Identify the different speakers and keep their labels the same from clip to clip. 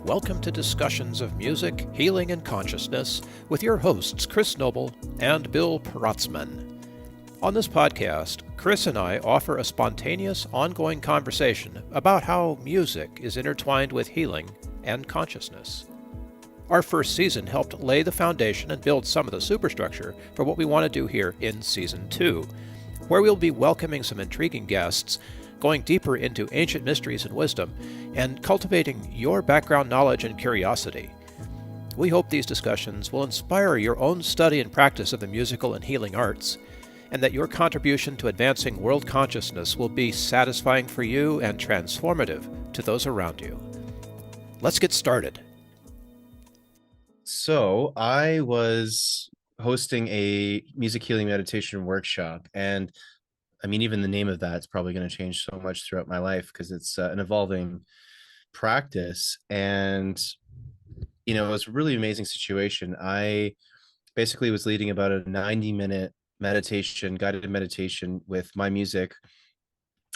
Speaker 1: Welcome to discussions of music, healing, and consciousness with your hosts, Chris Noble and Bill Paratzman. On this podcast, Chris and I offer a spontaneous, ongoing conversation about how music is intertwined with healing and consciousness. Our first season helped lay the foundation and build some of the superstructure for what we want to do here in Season 2, where we'll be welcoming some intriguing guests, going deeper into ancient mysteries and wisdom, and cultivating your background knowledge and curiosity. We hope these discussions will inspire your own study and practice of the musical and healing arts, and that your contribution to advancing world consciousness will be satisfying for you and transformative to those around you. Let's get started.
Speaker 2: So I was hosting a music healing meditation workshop, and I mean, even the name of that's probably going to change so much throughout my life because it's an evolving practice. And, it was a really amazing situation. I basically was leading about a 90-minute guided meditation with my music.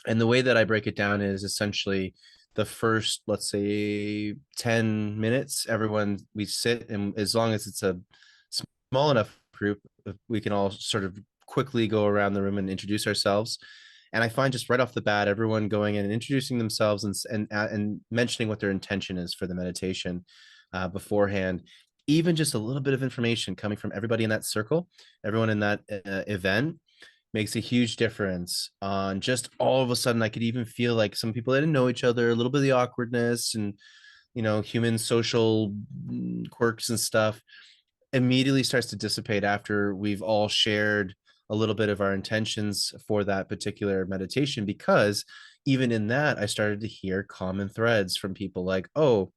Speaker 2: And the way that I break it down is essentially the first, let's say, 10 minutes, we sit, and as long as it's a small enough group, we can all sort of quickly go around the room and introduce ourselves. And I find just right off the bat, everyone going in and introducing themselves and mentioning what their intention is for the meditation beforehand. Even just a little bit of information coming from everybody in that circle, everyone in that event, makes a huge difference. On just all of a sudden, I could even feel like some people that didn't know each other, a little bit of the awkwardness and human social quirks and stuff immediately starts to dissipate after we've all shared a little bit of our intentions for that particular meditation, because even in that, I started to hear common threads from people like, oh,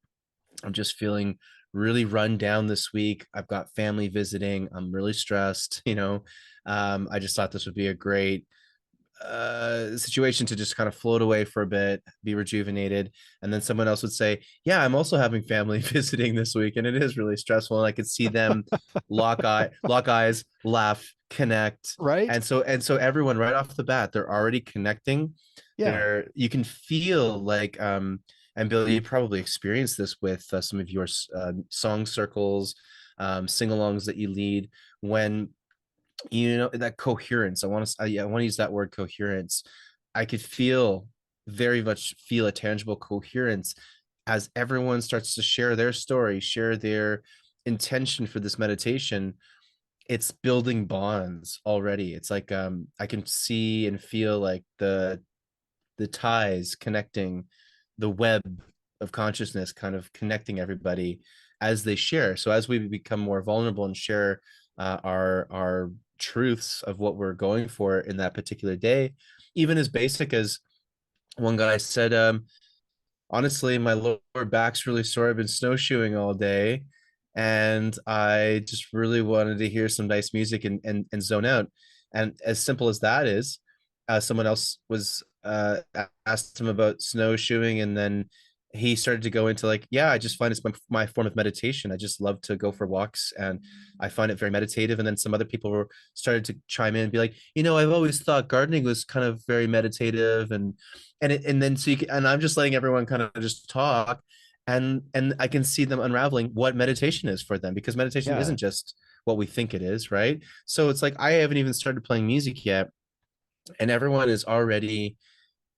Speaker 2: I'm just feeling really run down this week. I've got family visiting. I'm really stressed. I just thought this would be a great situation to just kind of float away for a bit, be rejuvenated. And then someone else would say, yeah, I'm also having family visiting this week, and it is really stressful. And I could see them lock eyes, laugh, connect.
Speaker 3: Right.
Speaker 2: And so everyone right off the bat, they're already connecting.
Speaker 3: Yeah.
Speaker 2: You can feel like and Bill, you probably experienced this with some of your song circles, sing-alongs that you lead, when that coherence. I want to use that word, coherence. I could very much feel a tangible coherence as everyone starts to share their story, share their intention for this meditation. It's building bonds already. It's like I can see and feel like the ties connecting, the web of consciousness kind of connecting everybody as they share. So as we become more vulnerable and share our truths of what we're going for in that particular day, even as basic as one guy said, honestly, my lower back's really sore. I've been snowshoeing all day, and I just really wanted to hear some nice music and zone out. And as simple as that is, someone else was asked him about snowshoeing, and then he started to go into like, yeah, I just find it's my form of meditation. I just love to go for walks, and I find it very meditative. And then some other people started to chime in and be like, I've always thought gardening was kind of very meditative, and then and I'm just letting everyone kind of just talk, and I can see them unraveling what meditation is for them, because meditation isn't just what we think it is, right? So it's like I haven't even started playing music yet, and everyone is already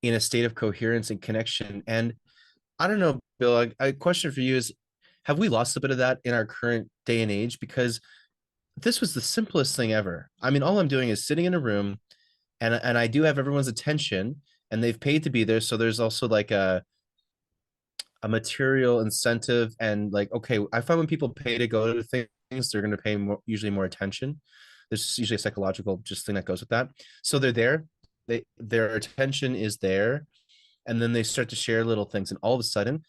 Speaker 2: in a state of coherence and connection. And I don't know, Bill, a question for you is, have we lost a bit of that in our current day and age? Because this was the simplest thing ever. I mean, all I'm doing is sitting in a room, and I do have everyone's attention, and they've paid to be there. So there's also like a material incentive, and like, okay, I find when people pay to go to things, they're going to pay usually more attention. There's usually a psychological just thing that goes with that. So they're there, their attention is there, and then they start to share little things, and all of a sudden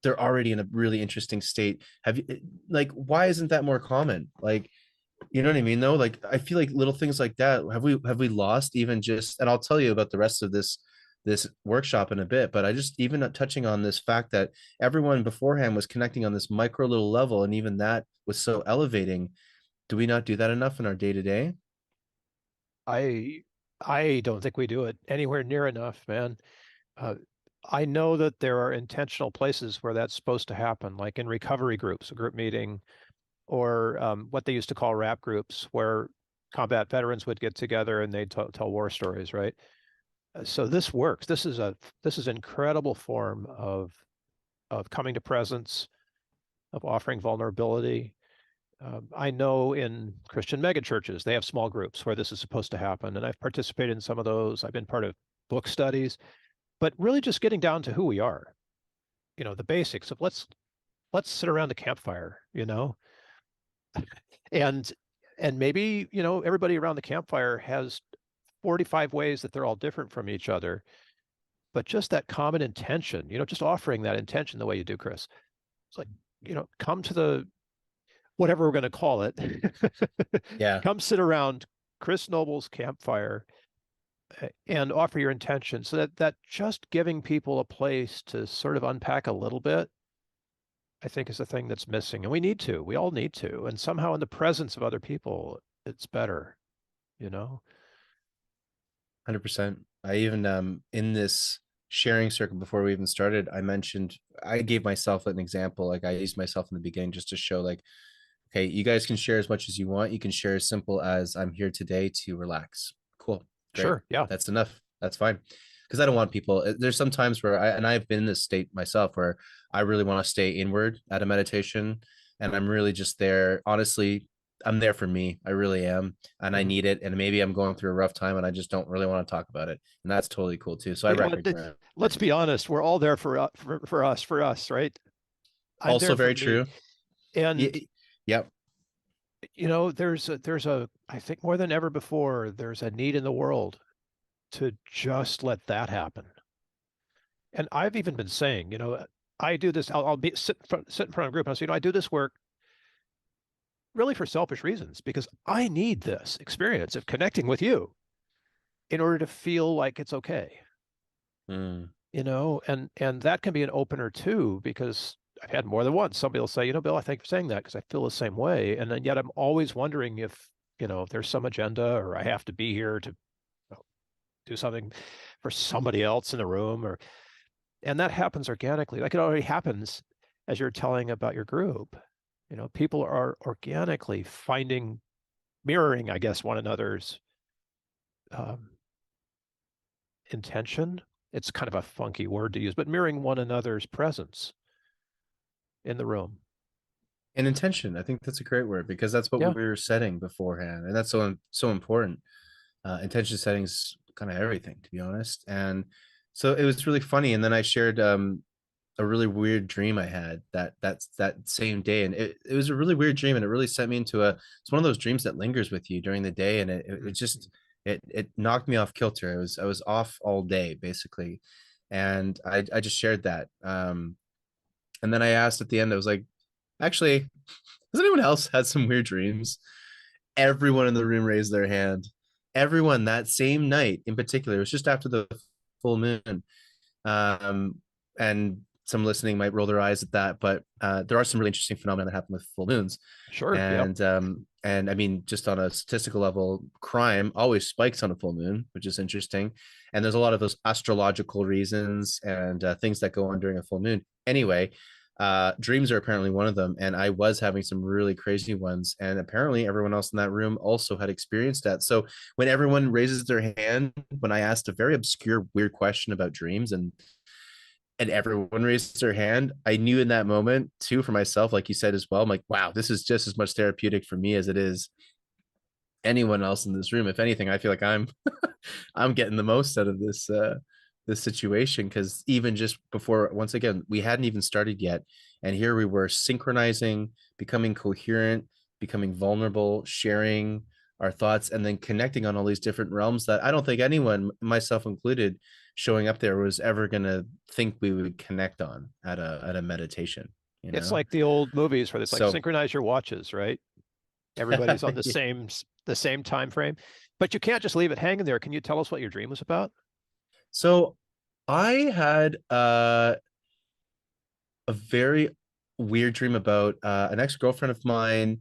Speaker 2: they're already in a really interesting state. Have you, like, why isn't that more common? Like, you know what I mean though? Like, I feel like little things like that, have we lost even just, and I'll tell you about the rest of this workshop in a bit, but I just, even touching on this fact that everyone beforehand was connecting on this micro little level, and even that was so elevating. Do we not do that enough in our day to day?
Speaker 3: I don't think we do it anywhere near enough, man.
Speaker 1: I know that there are intentional places where that's supposed to happen, like in recovery groups, a group meeting, or what they used to call rap groups, where combat veterans would get together and they'd tell war stories, right? So this works. This is an incredible form of coming to presence, of offering vulnerability. I know in Christian megachurches, they have small groups where this is supposed to happen, and I've participated in some of those. I've been part of book studies, but really just getting down to who we are, the basics of let's sit around the campfire, and and maybe, everybody around the campfire has 45 ways that they're all different from each other, but just that common intention, just offering that intention the way you do, Chris. It's like, come to the whatever we're going to call it.
Speaker 2: Yeah.
Speaker 1: Come sit around Chris Noble's campfire and offer your intention, so that just giving people a place to sort of unpack a little bit, I think, is the thing that's missing. And we all need to. And somehow in the presence of other people, it's better, you know?
Speaker 2: 100%. I even in this sharing circle before we even started, I gave myself an example. Like I used myself in the beginning just to show like, okay, you guys can share as much as you want. You can share as simple as I'm here today to relax. Cool. Great.
Speaker 1: Sure. Yeah.
Speaker 2: That's enough. That's fine. Because I don't want people. There's some times where I've been in this state myself where I really want to stay inward at a meditation. And I'm really just there. Honestly, I'm there for me. I really am. And I
Speaker 1: Mhm.
Speaker 2: need it. And maybe I'm going through a rough time and I just don't really want to talk about it. And that's totally cool too. So I
Speaker 1: Well,
Speaker 2: recognize
Speaker 1: let's be honest. We're all there for us, right? I'm
Speaker 2: also
Speaker 1: there for
Speaker 2: very
Speaker 1: me.
Speaker 2: true. Yeah.
Speaker 1: And,
Speaker 2: Yep.
Speaker 1: I think more than ever before, there's a need in the world to just let that happen. And I've even been saying, I do this. I'll sit in front of a group and I'll say, I do this work really for selfish reasons, because I need this experience of connecting with you in order to feel like it's okay,
Speaker 2: Mm.
Speaker 1: and that can be an opener too, because I've had more than once. Somebody will say, Bill, I thank you for saying that because I feel the same way. And then yet I'm always wondering if there's some agenda, or I have to be here to do something for somebody else in the room, and that happens organically. Like it already happens as you're telling about your group. People are organically mirroring, I guess, one another's um, intention. It's kind of a funky word to use, but mirroring one another's presence in the room.
Speaker 2: And intention. I think that's a great word because that's what we
Speaker 1: Yeah,
Speaker 2: were setting beforehand. And that's so important. Intention settings kind of everything, to be honest. And so it was really funny. And then I shared a really weird dream I had that same day. And it was a really weird dream, and it really sent me into it's one of those dreams that lingers with you during the day. And it just it knocked me off kilter. I was off all day basically. And I just shared that. And then I asked at the end, I was like, actually, has anyone else had some weird dreams? Everyone in the room raised their hand. Everyone that same night in particular, it was just after the full moon. And some listening might roll their eyes at that, but there are some really interesting phenomena that happen with full moons.
Speaker 1: sure. Yep.
Speaker 2: And I mean, just on a statistical level, crime always spikes on a full moon, which is interesting. And there's a lot of those astrological reasons and things that go on during a full moon. Anyway, dreams are apparently one of them, and I was having some really crazy ones, and apparently everyone else in that room also had experienced that. So when everyone raises their hand, when I asked a very obscure weird question about dreams, and everyone raised their hand, I knew in that moment too, for myself, like you said as well, I'm like, wow, this is just as much therapeutic for me as it is anyone else in this room. If anything, I feel like I'm getting the most out of this situation, because even just before, once again, we hadn't even started yet, and here we were synchronizing, becoming coherent, becoming vulnerable, sharing our thoughts, and then connecting on all these different realms that I don't think anyone, myself included, showing up there was ever going to think we would connect on at a meditation,
Speaker 1: It's like the old movies where it's like
Speaker 2: so
Speaker 1: synchronize your watches, right? Everybody's on the same time frame, but you can't just leave it hanging there. Can you tell us what your dream was about?
Speaker 2: so I had a very weird dream about an ex-girlfriend of mine,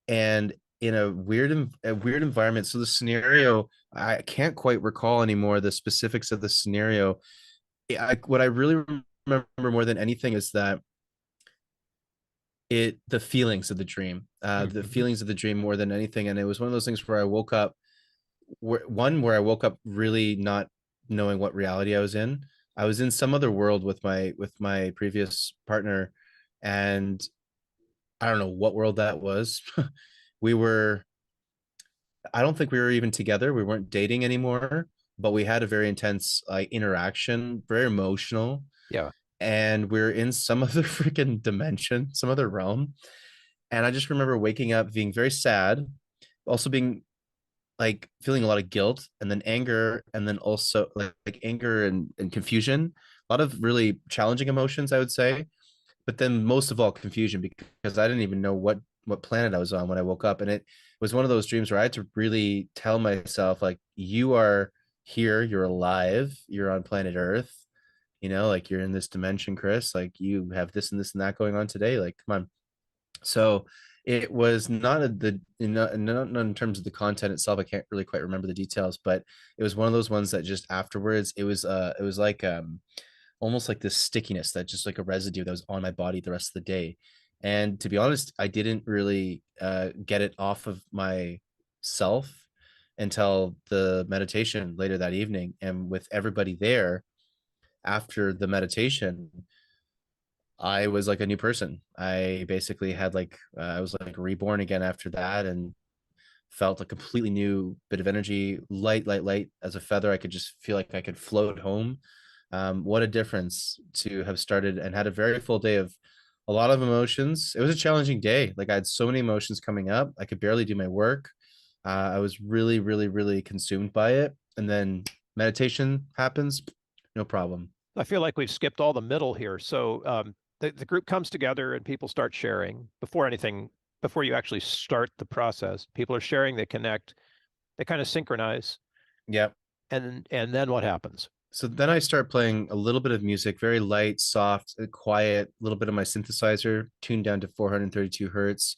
Speaker 2: and in a weird environment. So the scenario, I can't quite recall anymore the specifics of the scenario, what I really remember more than anything is that the feelings of the dream, the
Speaker 1: Mm-hmm.
Speaker 2: feelings of the dream more than anything. And it was one of those things where I woke up, where I woke up really not knowing what reality I was in. I was in some other world with my previous partner, and I don't know what world that was. we were I don't think we were even together. We weren't dating anymore, but we had a very intense interaction, very emotional,
Speaker 1: Yeah.
Speaker 2: and we're in some other freaking dimension, some other realm. And I just remember waking up being very sad, also being like feeling a lot of guilt and then anger, and then also like anger and confusion, a lot of really challenging emotions, I would say. But then most of all, confusion, because I didn't even know what planet I was on when I woke up. And it was one of those dreams where I had to really tell myself, like, you are here, you're alive, you're on planet Earth, like you're in this dimension, Chris, like you have this and this and that going on today, like come on. So it was not not in terms of the content itself. I can't really quite remember the details, but it was one of those ones that just afterwards, it was like almost like this stickiness, that just like a residue that was on my body the rest of the day. And to be honest, I didn't really get it off of myself until the meditation later that evening. And with everybody there after the meditation, I was like a new person. I basically had I was like reborn again after that, and felt a completely new bit of energy, light as a feather. I could just feel like I could float home. What a difference to have started and had a very full day of a lot of emotions. It was a challenging day. Like I had so many emotions coming up. I could barely do my work. I was really, really, really consumed by it. And then meditation happens, no problem.
Speaker 1: I feel like we've skipped all the middle here. So the group comes together and people start sharing before you actually start the process. People are sharing, they connect, they kind of synchronize,
Speaker 2: Yeah.
Speaker 1: and then what happens?
Speaker 2: So then I start playing a little bit of music, very light, soft, quiet, a little bit of my synthesizer tuned down to 432 hertz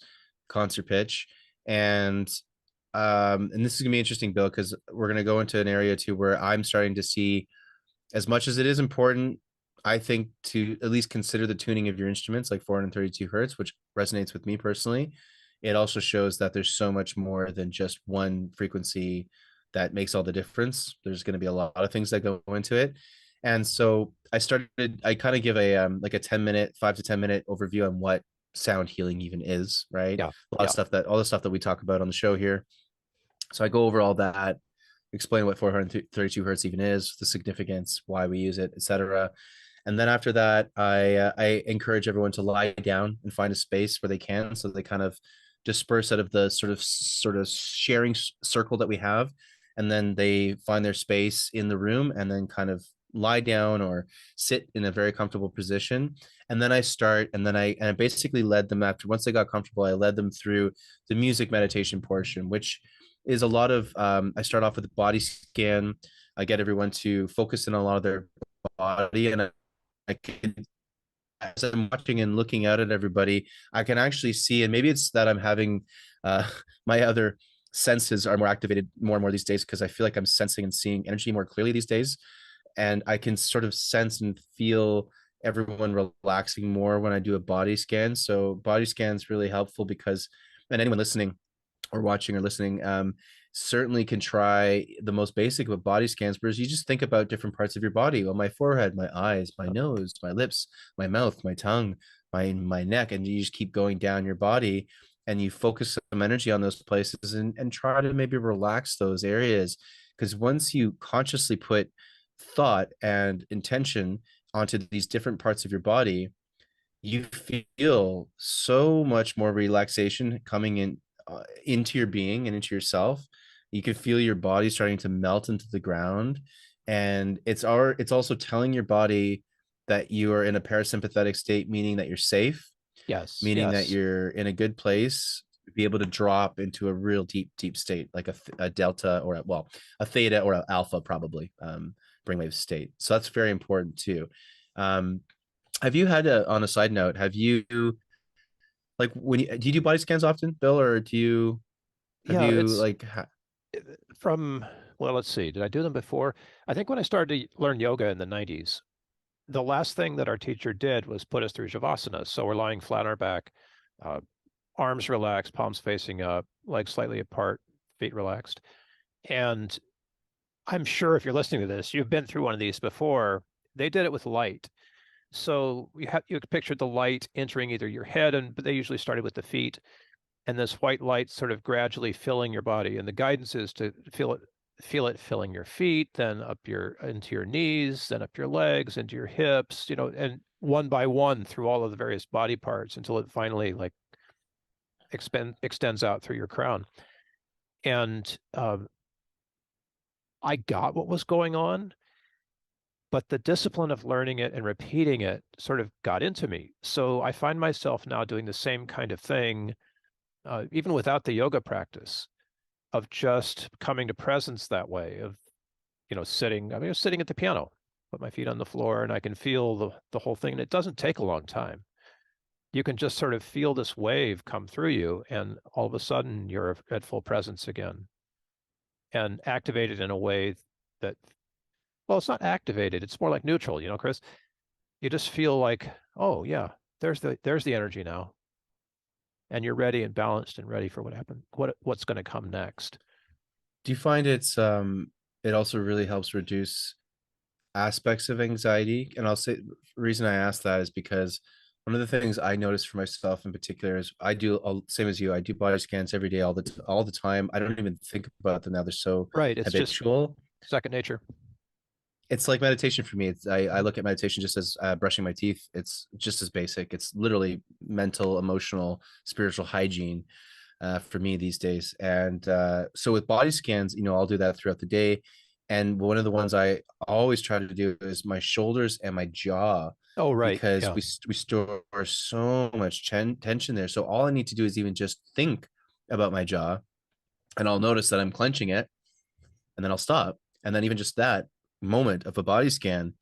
Speaker 2: concert pitch. And this is gonna be interesting, Bill, because we're gonna go into an area too where I'm starting to see, as much as it is important, I think, to at least consider the tuning of your instruments, like 432 hertz, which resonates with me personally. It also shows that there's so much more than just one frequency that makes all the difference. There's going to be a lot of things that go into it. And so I kind of give a like a 10-minute, 5 to 10 minute overview on what sound healing even is, right?
Speaker 1: Yeah,
Speaker 2: A lot of
Speaker 1: yeah.
Speaker 2: stuff, all the stuff that we talk about on the show here. So I go over all that, explain what 432 hertz even is, the significance, why we use it, etc. And then after that, I encourage everyone to lie down and find a space where they can, so they kind of disperse out of the sort of sharing circle that we have, and then they find their space in the room, and then kind of lie down or sit in a very comfortable position. And then I start, and then I basically led them, after once they got comfortable, I led them through the music meditation portion, which is a lot of I start off with a body scan. I get everyone to focus in on a lot of their body, and I can, as I'm watching and looking out at everybody, I can actually see, and maybe it's that I'm having uh, my other senses are more activated more and more these days, because I feel like I'm sensing and seeing energy more clearly these days, and I can sort of sense and feel everyone relaxing more when I do a body scan. So body scan is really helpful because, and anyone listening or watching or listening, certainly can try the most basic of body scans, whereas you just think about different parts of your body. Well, my forehead, my eyes, my nose, my lips, my mouth, my tongue, my neck, and you just keep going down your body, and you focus some energy on those places, and try to maybe relax those areas. Because once you consciously put thought and intention onto these different parts of your body, you feel so much more relaxation coming in, into your being and into yourself. You can feel your body starting to melt into the ground, and it's also telling your body that you are in a parasympathetic state, meaning that you're safe,
Speaker 1: Yes,
Speaker 2: meaning that
Speaker 1: yes.
Speaker 2: you're in a good place to be able to drop into a real deep state, like a delta, or a theta or an alpha, probably, brainwave state. So that's very important too. um, have you had on a side note, have you, like, do you do body scans often, Bill, or have
Speaker 1: Yeah,
Speaker 2: you
Speaker 1: it's
Speaker 2: like
Speaker 1: from, well, let's see. Did I do them before? I think when I started to learn yoga in the 90s. the last thing that our teacher did was put us through Shavasana. So we're lying flat on our back, uh, arms relaxed, palms facing up, legs slightly apart, feet relaxed. And I'm sure if you're listening to this, you've been through one of these before. They did it with light. So you pictured the light entering either your head, but they usually started with the feet, and this white light sort of gradually filling your body. And the guidance is to feel it filling your feet, then up into your knees, then up your legs, into your hips, and one by one through all of the various body parts until it finally like extends out through your crown. And I got what was going on, but the discipline of learning it and repeating it sort of got into me. So I find myself now doing the same kind of thing, even without the yoga practice, of just coming to presence that way, of sitting. I mean, I was sitting at the piano, put my feet on the floor, and I can feel the whole thing. And it doesn't take a long time. You can just sort of feel this wave come through you, and all of a sudden you're at full presence again, and activated in a way that, well, it's not activated. It's more like neutral, Chris. You just feel like, oh yeah, there's the energy now, and you're ready and balanced and ready for what's going to come next.
Speaker 2: Do you find it also really helps reduce aspects of anxiety? And I'll say the reason I ask that is because one of the things I notice for myself in particular is same as you, I do body scans every day, all the time. I don't even think about them now. They're so
Speaker 1: Right. It's just
Speaker 2: habitual.
Speaker 1: second nature.
Speaker 2: It's like meditation for me. I look at meditation just as brushing my teeth. It's just as basic. It's literally mental, emotional, spiritual hygiene for me these days. And so with body scans, I'll do that throughout the day. And one of the ones I always try to do is my shoulders and my jaw,
Speaker 1: Oh, right.
Speaker 2: because
Speaker 1: Yeah.
Speaker 2: we store so much tension there. So all I need to do is even just think about my jaw, and I'll notice that I'm clenching it, and then I'll stop. And then even just that moment of a body scan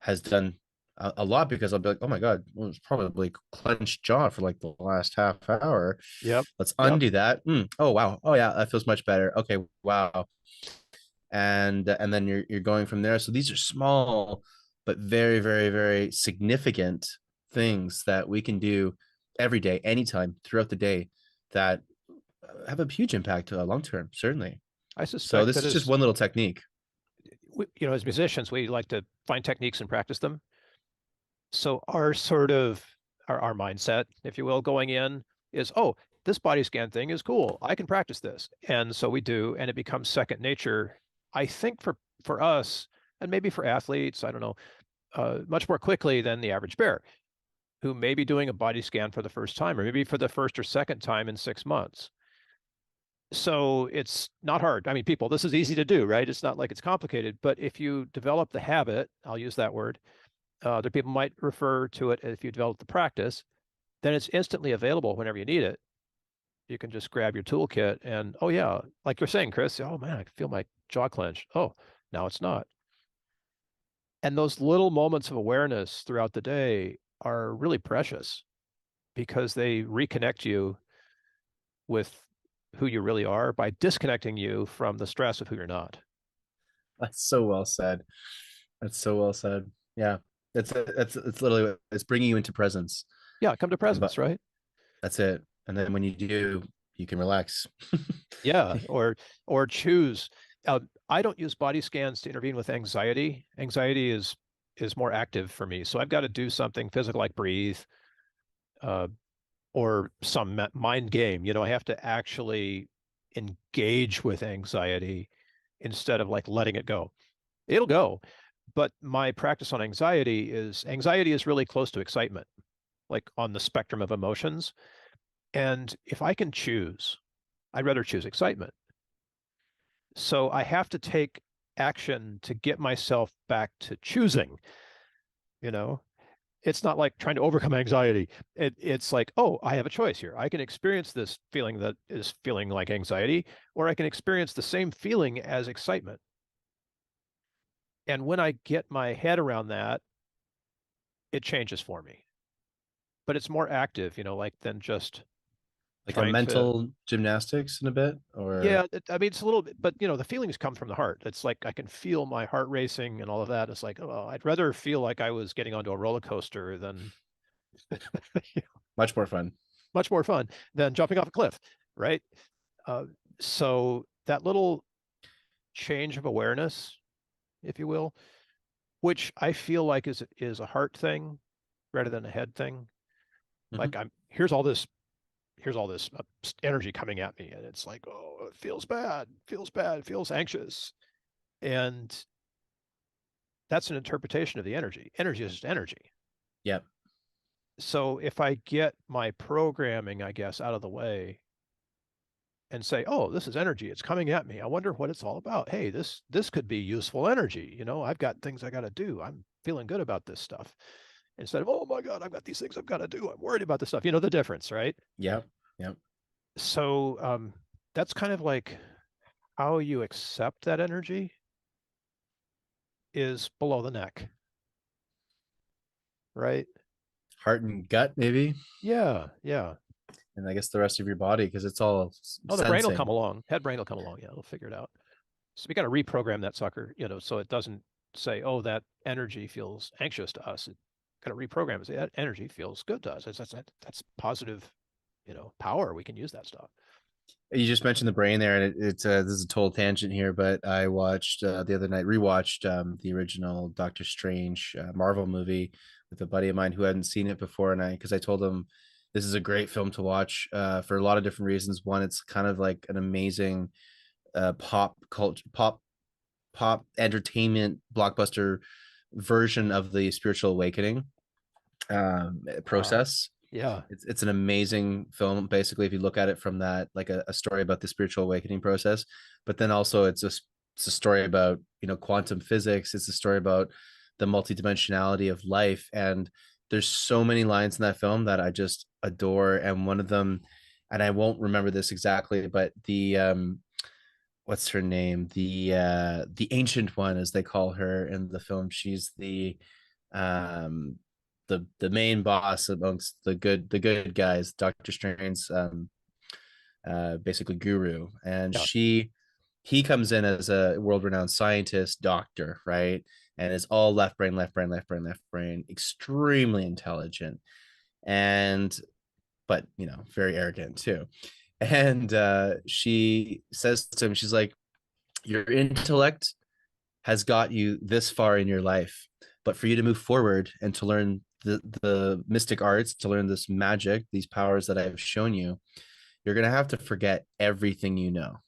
Speaker 2: has done a lot, because I'll be like, oh my God, well, it's probably clenched jaw for like the last half hour.
Speaker 1: Yep.
Speaker 2: Let's
Speaker 1: Yep.
Speaker 2: undo that. Oh wow. Oh yeah, that feels much better. Okay, wow. And then you're going from there. So these are small but very, very, very significant things that we can do every day, anytime throughout the day, that have a huge impact long term, certainly.
Speaker 1: I
Speaker 2: So
Speaker 1: suspect
Speaker 2: this
Speaker 1: that
Speaker 2: is just one little technique.
Speaker 1: as musicians, we like to find techniques and practice them. So our mindset, if you will, going in is, oh, this body scan thing is cool. I can practice this. And so we do, and it becomes second nature. I think for us, and maybe for athletes, I don't know, much more quickly than the average bear, who may be doing a body scan for the first time, or maybe for the first or second time in 6 months. So it's not hard. I mean, people, this is easy to do, right? It's not like it's complicated. But if you develop the habit, I'll use that word, other people might refer to it, if you develop the practice, then it's instantly available whenever you need it. You can just grab your toolkit and, oh yeah, like you're saying, Chris, oh man, I feel my jaw clench. Oh, now it's not. And those little moments of awareness throughout the day are really precious, because they reconnect you with who you really are by disconnecting you from the stress of who you're not.
Speaker 2: That's so well said. That's so well said. Yeah. It's literally, it's bringing you into presence.
Speaker 1: Yeah, come to
Speaker 2: But
Speaker 1: presence, right?
Speaker 2: that's it. And then when you do, you can relax.
Speaker 1: Yeah, or choose. I don't use body scans to intervene with anxiety. Anxiety is more active for me, so I've got to do something physical like breathe, uh, or some mind game. I have to actually engage with anxiety instead of like letting it go. It'll go, but my practice on anxiety is really close to excitement, like on the spectrum of emotions. And if I can choose, I'd rather choose excitement. So I have to take action to get myself back to choosing, you know? It's not like trying to overcome anxiety. It's like, oh, I have a choice here. I can experience this feeling that is feeling like anxiety, or I can experience the same feeling as excitement. And when I get my head around that, it changes for me. But it's more active, like than just
Speaker 2: Like a
Speaker 1: trying to,
Speaker 2: mental gymnastics in a bit, or
Speaker 1: yeah, I mean, it's a little bit, but the feelings come from the heart. It's like I can feel my heart racing and all of that. It's like, oh, I'd rather feel like I was getting onto a roller coaster than
Speaker 2: much more fun.
Speaker 1: much more fun than jumping off a cliff, right? Uh, so that little change of awareness, if you will, which I feel like is a heart thing rather than a head thing.
Speaker 2: Mhm.
Speaker 1: Like I'm here's all this energy coming at me, and it's like, oh, it feels bad, feels bad, feels anxious, and that's an interpretation of the energy. Energy is just energy.
Speaker 2: Yep.
Speaker 1: So if I get my programming, I guess, out of the way and say, oh, this is energy, it's coming at me, I wonder what it's all about. Hey, this could be useful energy. I've got things I got to do, I'm feeling good about this stuff, instead of, oh my god, I've got these things I've got to do, I'm worried about this stuff. The difference, right?
Speaker 2: Yep. Yep.
Speaker 1: So that's kind of like how you accept that energy is below the neck, right?
Speaker 2: Heart and gut, maybe,
Speaker 1: Yeah, yeah.
Speaker 2: and I guess the rest of your body, because it's all
Speaker 1: Oh, the brain will come
Speaker 2: sensing.
Speaker 1: along. Head brain will come along. Yeah, it'll figure it out. So we got to reprogram that sucker, so it doesn't say, "Oh, that energy feels anxious to us." It got to reprogram it. Say that energy feels good to us. That's positive, power. We can use that stuff.
Speaker 2: You just mentioned the brain there, and it's this is a total tangent here, but I watched the other night, rewatched the original Doctor Strange Marvel movie with a buddy of mine who hadn't seen it before, and because I told him this is a great film to watch for a lot of different reasons. One, it's kind of like an amazing pop culture, pop entertainment blockbuster version of the spiritual awakening
Speaker 1: Uh,
Speaker 2: process.
Speaker 1: yeah,
Speaker 2: It's an amazing film, basically, if you look at it from that, like a story about the spiritual awakening process. But then also it's a story about quantum physics. It's a story about the multidimensionality of life, and there's so many lines in that film that I just adore. And one of them, and I won't remember this exactly, but the what's her name, the ancient one, as they call her in the film, she's um the main boss amongst the good guys, Doctor Strange's basically guru. And
Speaker 1: yeah,
Speaker 2: he comes in as a world-renowned scientist doctor, right? And is all left brain, left brain, left brain, left brain, extremely intelligent, and but very arrogant too. And she says to him, she's like, your intellect has got you this far in your life, but for you to move forward and to learn the mystic arts, to learn this magic, these powers that I've shown you, you're going to have to forget everything you know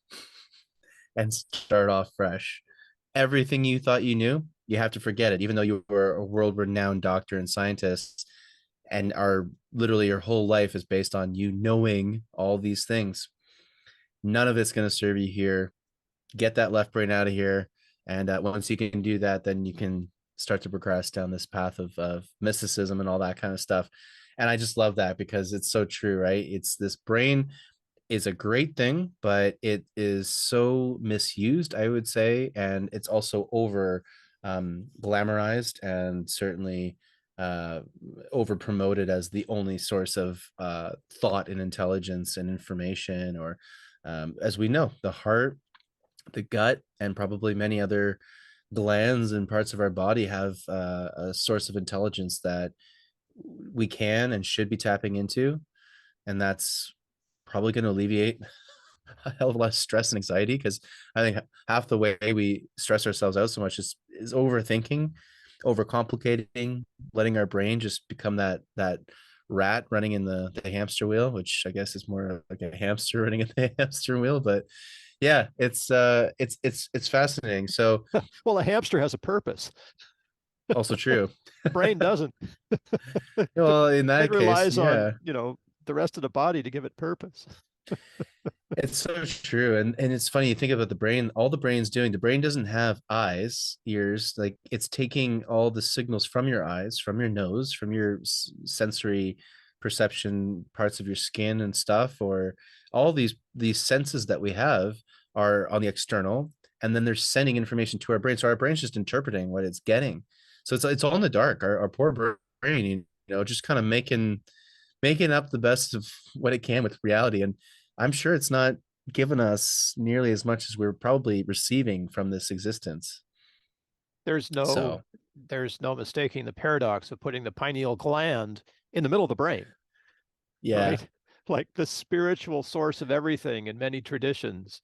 Speaker 2: and start off fresh. Everything you thought you knew, you have to forget it, even though you were a world renowned doctor and scientist, and are literally your whole life is based on you knowing all these things. None of it's going to serve you here. Get that left brain out of here. And once you can do that, then you can start to progress down this path of mysticism and all that kind of stuff. And I just love that because it's so true, right? It's this brain is a great thing, but it is so misused, I would say. And it's also over glamorized and certainly uh, over promoted as the only source of thought and intelligence and information. Or as we know, the heart, the gut, and probably many other glands and parts of our body have a source of intelligence that we can and should be tapping into. And that's probably going to alleviate a hell of a lot of stress and anxiety, because I think half the way we stress ourselves out so much is overthinking, overcomplicating, letting our brain just become that rat running in the hamster wheel, which I guess is more like a hamster running in the hamster wheel. But yeah, it's fascinating. So
Speaker 1: well, a hamster has a purpose.
Speaker 2: also true.
Speaker 1: The brain doesn't.
Speaker 2: Well, in
Speaker 1: It
Speaker 2: that case,
Speaker 1: relies on
Speaker 2: yeah.
Speaker 1: the rest of the body to give it purpose.
Speaker 2: It's so true. And it's funny, you think about the brain, all the brain's doing, the brain doesn't have eyes, ears, like it's taking all the signals from your eyes, from your nose, from your sensory perception parts of your skin and stuff, or all these senses that we have are on the external, and then they're sending information to our brain. So our brain's just interpreting what it's getting. So it's all in the dark. Our poor brain, just kind of making making up the best of what it can with reality. And I'm sure it's not given us nearly as much as we're probably receiving from this existence.
Speaker 1: There's no
Speaker 2: So
Speaker 1: there's no mistaking the paradox of putting the pineal gland in the middle of the brain,
Speaker 2: yeah,
Speaker 1: right? Like the spiritual source of everything in many traditions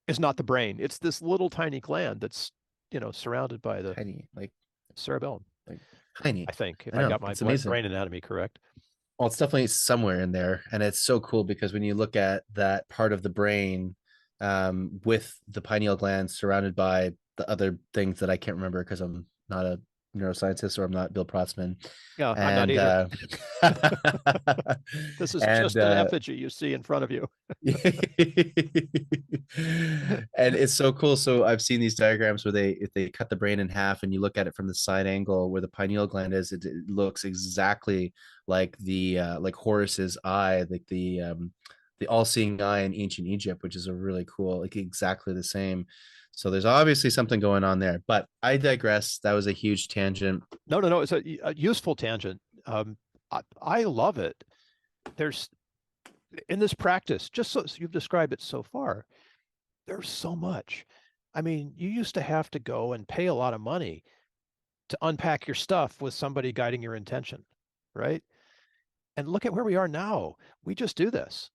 Speaker 1: is not the brain. It's this little tiny gland that's, surrounded by the
Speaker 2: tiny,
Speaker 1: cerebellum,
Speaker 2: like tiny.
Speaker 1: I think, if
Speaker 2: I
Speaker 1: I
Speaker 2: know
Speaker 1: got my
Speaker 2: it's amazing.
Speaker 1: brain anatomy correct.
Speaker 2: Well, it's definitely somewhere in there, and it's so cool because when you look at that part of the brain, with the pineal gland surrounded by the other things that I can't remember because I'm not a neuroscientist or I'm not Bill Protzman,
Speaker 1: Yeah, I'm not
Speaker 2: and
Speaker 1: either. This is
Speaker 2: and
Speaker 1: just an effigy you see in front of you.
Speaker 2: and it's so cool. So I've seen these diagrams where if they cut the brain in half and you look at it from the side angle where the pineal gland is, it looks exactly like the like Horus's eye, like the all-seeing eye in ancient Egypt, which is a really cool, like exactly the same. So there's obviously something going on there, but I digress. That was a huge tangent.
Speaker 1: No, no, no. It's a useful tangent. I love it. There's in this practice, just so you've described it so far, there's so much. I mean, you used to have to go and pay a lot of money to unpack your stuff with somebody guiding your intention, right? And look at where we are now. We just do this.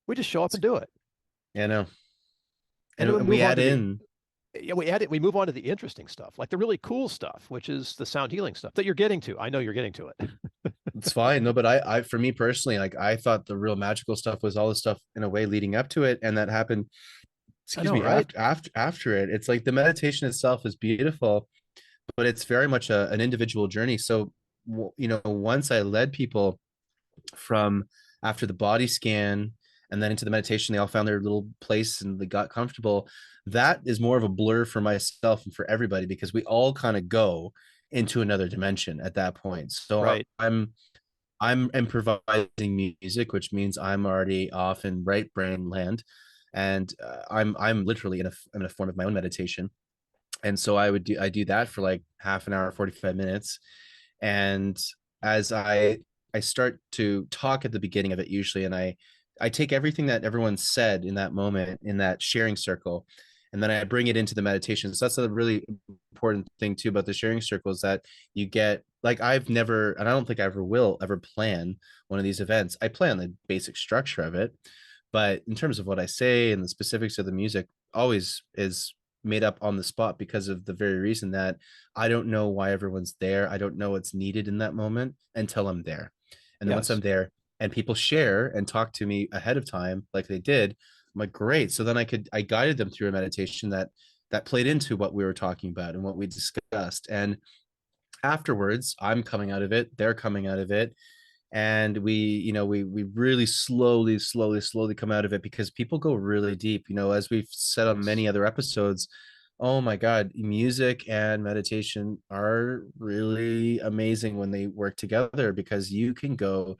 Speaker 1: We just show up and do it.
Speaker 2: You know,
Speaker 1: And then we
Speaker 2: and we
Speaker 1: move on
Speaker 2: add
Speaker 1: to the
Speaker 2: in.
Speaker 1: yeah, we move on to the interesting stuff, like the really cool stuff, which is the sound healing stuff that you're getting to. I know you're getting to it.
Speaker 2: It's fine. No, but for me personally, like I thought the real magical stuff was all the stuff in a way leading up to it, and that happened.
Speaker 1: I
Speaker 2: Excuse
Speaker 1: know,
Speaker 2: me.
Speaker 1: right?
Speaker 2: After it, it's like the meditation itself is beautiful, but it's very much an individual journey. So, once I led people from after the body scan and then into the meditation, they all found their little place and they got comfortable. That is more of a blur for myself and for everybody because we all kind of go into another dimension at that point. So
Speaker 1: Right.
Speaker 2: I'm improvising music, which means I'm already off in right brain land, and I'm literally in a form of my own meditation. And so I do that for like half an hour, 45 minutes, and as I start to talk at the beginning of it usually, and I take everything that everyone said in that moment in that sharing circle, and then I bring it into the meditation. So that's a really important thing too about the sharing circle is that you get like I've never, and I don't think I ever will ever plan one of these events. I plan the basic structure of it, but in terms of what I say and the specifics of the music, always is made up on the spot because of the very reason that I don't know why everyone's there. I don't know what's needed in that moment until I'm there. And then once I'm
Speaker 1: Yes.
Speaker 2: there and people share and talk to me ahead of time, like they did, I'm like, great. So then I guided them through a meditation that played into what we were talking about and what we discussed. And afterwards, I'm coming out of it, they're coming out of it, and we really slowly come out of it because people go really deep, as we've said on
Speaker 1: Yes.
Speaker 2: many other episodes. Oh my god, music and meditation are really amazing when they work together because you can go,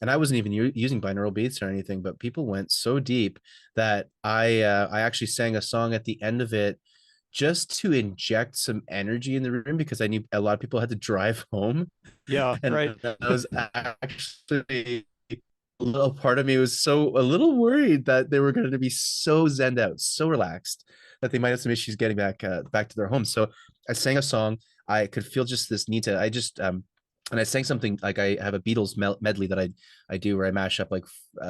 Speaker 2: and I wasn't even using binaural beats or anything, but people went so deep that I actually sang a song at the end of it just to inject some energy in the room because I knew a lot of people had to drive home.
Speaker 1: Yeah,
Speaker 2: And
Speaker 1: right.
Speaker 2: I was actually a little part of me was so a little worried that they were going to be so zenned out, so relaxed that they might have some issues getting back to their homes. So I sang a song. I could feel just this need to. I just and I sang something like I have a Beatles medley that I do where I mash up like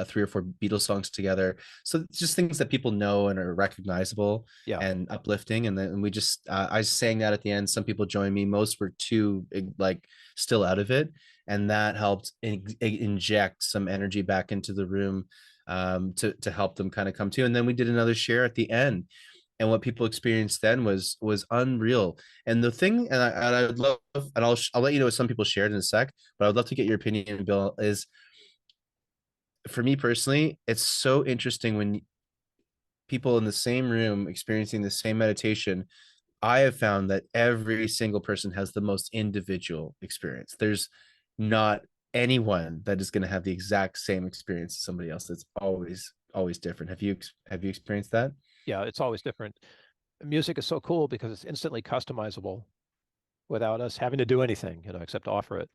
Speaker 2: three or four Beatles songs together. So just things that people know and are recognizable
Speaker 1: Yeah.
Speaker 2: and uplifting. And then we just I sang that at the end. Some people joined me. Most were too like still out of it, and that helped inject some energy back into the room, to help them kind of come to. And then we did another share at the end, and what people experienced then was unreal. And the thing, and I would love, and I'll let you know what some people shared in a sec, but I would love to get your opinion, Bill. Is for me personally, it's so interesting when people in the same room experiencing the same meditation. I have found that every single person has the most individual experience. There's not anyone that is going to have the exact same experience as somebody else. That's always different. Have you experienced that?
Speaker 1: Yeah, it's always different. Music is so cool because it's instantly customizable without us having to do anything, except offer it.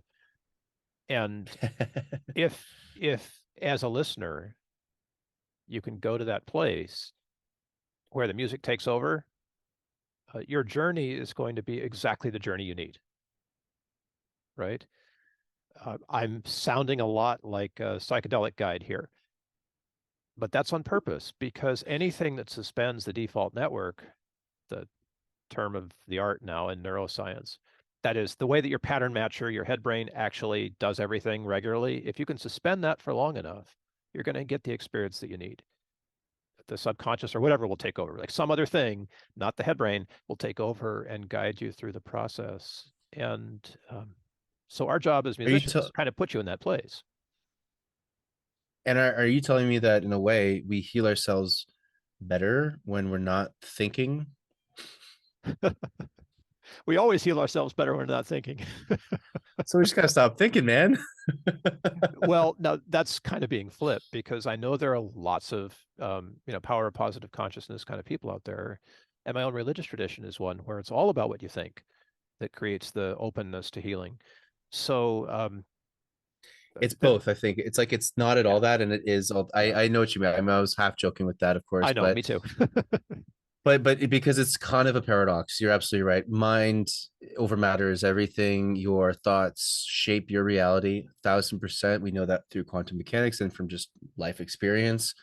Speaker 1: And if as a listener, you can go to that place where the music takes over, your journey is going to be exactly the journey you need, right? I'm sounding a lot like a psychedelic guide here, but that's on purpose because anything that suspends the default network, the term of the art now in neuroscience, that is the way that your pattern matcher, your head brain actually does everything regularly. If you can suspend that for long enough, you're going to get the experience that you need. The subconscious or whatever will take over, like some other thing, not the head brain, will take over and guide you through the process. And so our job as
Speaker 2: Are you
Speaker 1: musicians is kind of put you in that place.
Speaker 2: are you telling me that in a way we heal ourselves better when we're not thinking?
Speaker 1: We always heal ourselves better when we're not thinking.
Speaker 2: So we just gotta stop thinking, man.
Speaker 1: Well, now that's kind of being flipped because I know there are lots of power of positive consciousness kind of people out there, and my own religious tradition is one where it's all about what you think that creates the openness to healing. So
Speaker 2: It's
Speaker 1: the
Speaker 2: both. I think it's like it's not at all
Speaker 1: yeah,
Speaker 2: that, and it is all.
Speaker 1: yeah,
Speaker 2: I know what you mean. I was half joking with that, of course,
Speaker 1: I know, me too.
Speaker 2: because it's kind of a paradox. You're absolutely right. Mind over matter is everything. Your thoughts shape your reality, 1,000%. We know that through quantum mechanics and from just life experience.